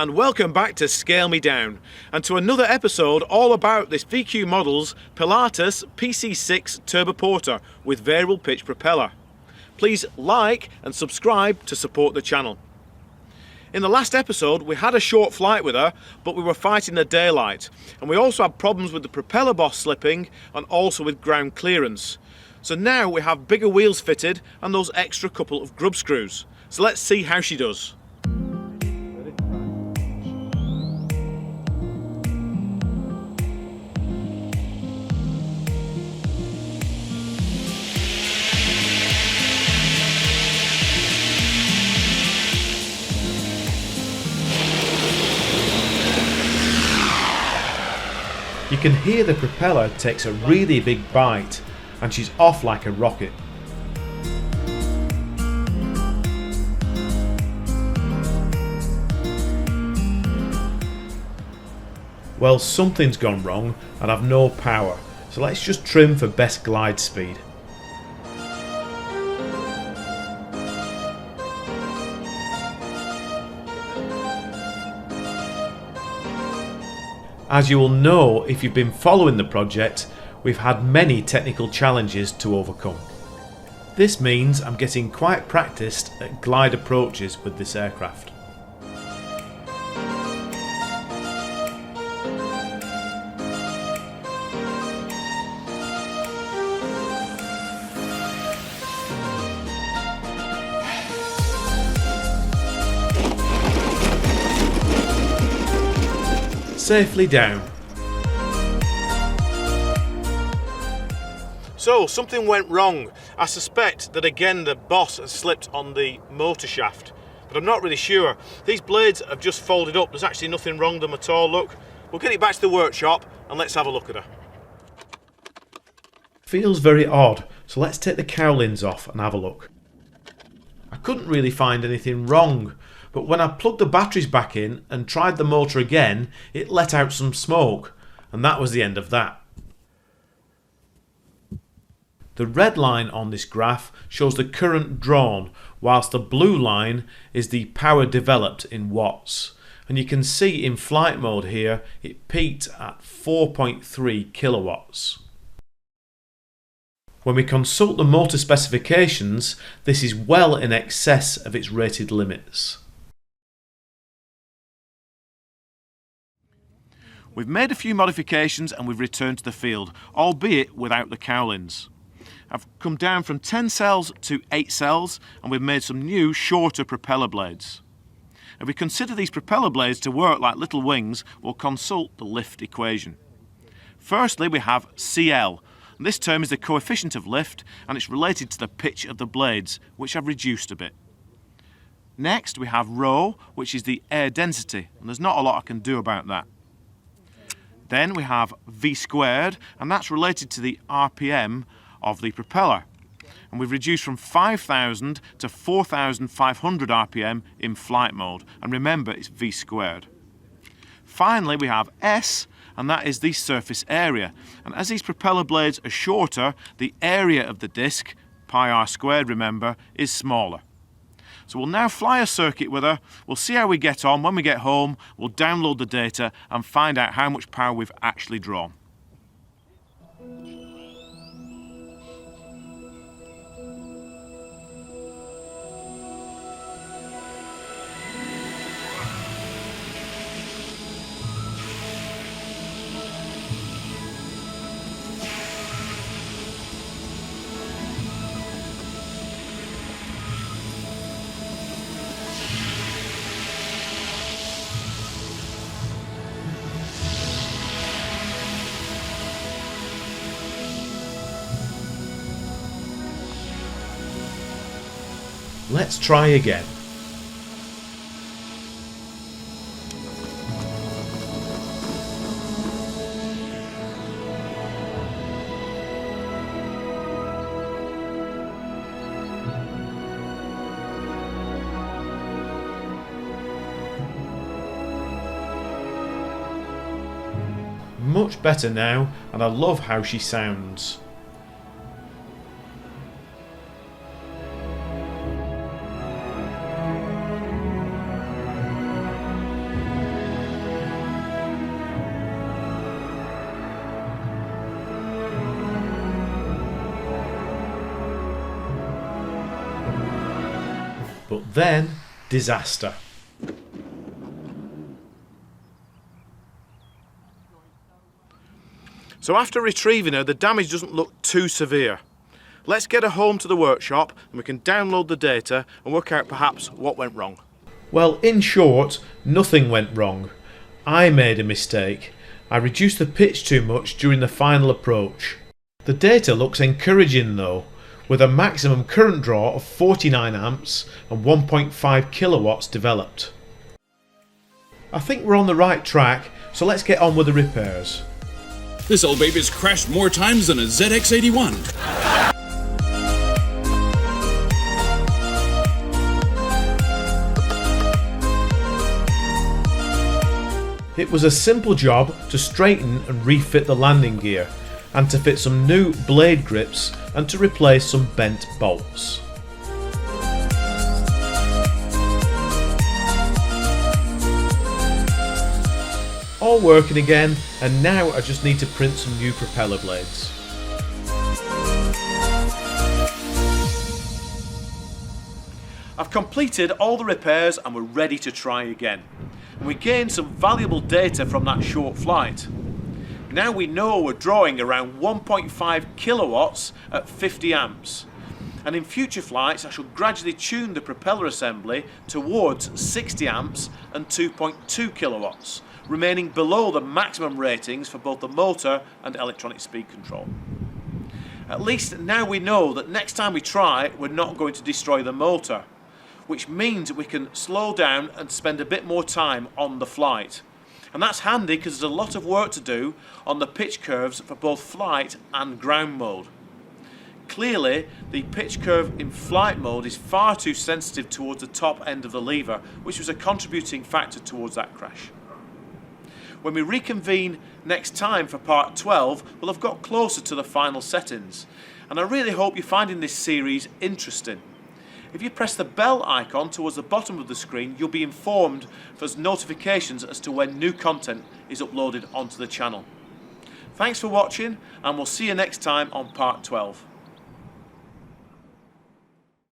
and welcome back to Scale Me Down, and to another episode all about this VQ Models Pilatus PC6 Turboporter with variable pitch propeller. Please like and subscribe to support the channel. In the last episode we had a short flight with her, but we were fighting the daylight, and we also had problems with the propeller boss slipping and also with ground clearance. So now we have bigger wheels fitted and those extra couple of grub screws. So let's see how she does. You can hear the propeller takes a really big bite, and she's off like a rocket. Well, something's gone wrong and I've no power, so let's just trim for best glide speed. As you will know if you've been following the project, we've had many technical challenges to overcome. This means I'm getting quite practiced at glide approaches with this aircraft. Safely down. So something went wrong. I suspect that again the boss has slipped on the motor shaft, but I'm not really sure. These blades have just folded up. There's actually nothing wrong with them at all. Look, we'll get it back to the workshop and let's have a look at her. Feels very odd, so let's take the cowlings off and have a look. I couldn't really find anything wrong, but when I plugged the batteries back in and tried the motor again, it let out some smoke, and that was the end of that. The red line on this graph shows the current drawn, whilst the blue line is the power developed in watts. And you can see in flight mode here, it peaked at 4.3 kilowatts. When we consult the motor specifications, this is well in excess of its rated limits. We've made a few modifications and we've returned to the field, albeit without the cowlings. I've come down from 10 cells to 8 cells, and we've made some new shorter propeller blades. If we consider these propeller blades to work like little wings, we'll consult the lift equation. Firstly, we have CL. This term is the coefficient of lift, and it's related to the pitch of the blades, which I've reduced a bit. Next we have ρ, which is the air density, and there's not a lot I can do about that. Then we have V squared, and that's related to the RPM of the propeller. And we've reduced from 5,000 to 4,500 RPM in flight mode. And remember, it's V squared. Finally, we have S, and that is the surface area. And as these propeller blades are shorter, the area of the disc, pi r squared, remember, is smaller. So we'll now fly a circuit with her, we'll see how we get on. When we get home, we'll download the data and find out how much power we've actually drawn. Let's try again. Much better now, and I love how she sounds. But then, disaster. So after retrieving her, the damage doesn't look too severe. Let's get her home to the workshop and we can download the data and work out perhaps what went wrong. Well, in short, nothing went wrong. I made a mistake. I reduced the pitch too much during the final approach. The data looks encouraging though, with a maximum current draw of 49 amps and 1.5 kilowatts developed. I think we're on the right track, so let's get on with the repairs. This old baby's crashed more times than a ZX81. It was a simple job to straighten and refit the landing gear, and to fit some new blade grips and to replace some bent bolts. All working again, and now I just need to print some new propeller blades. I've completed all the repairs and we're ready to try again. And we gained some valuable data from that short flight. Now we know we're drawing around 1.5 kilowatts at 50 amps. And in future flights I shall gradually tune the propeller assembly towards 60 amps and 2.2 kilowatts, remaining below the maximum ratings for both the motor and electronic speed control. At least now we know that next time we try, we're not going to destroy the motor, which means we can slow down and spend a bit more time on the flight. And that's handy because there's a lot of work to do on the pitch curves for both flight and ground mode. Clearly, the pitch curve in flight mode is far too sensitive towards the top end of the lever, which was a contributing factor towards that crash. When we reconvene next time for part 12, we'll have got closer to the final settings. And I really hope you're finding this series interesting. If you press the bell icon towards the bottom of the screen, you'll be informed for notifications as to when new content is uploaded onto the channel. Thanks for watching, and we'll see you next time on part 12.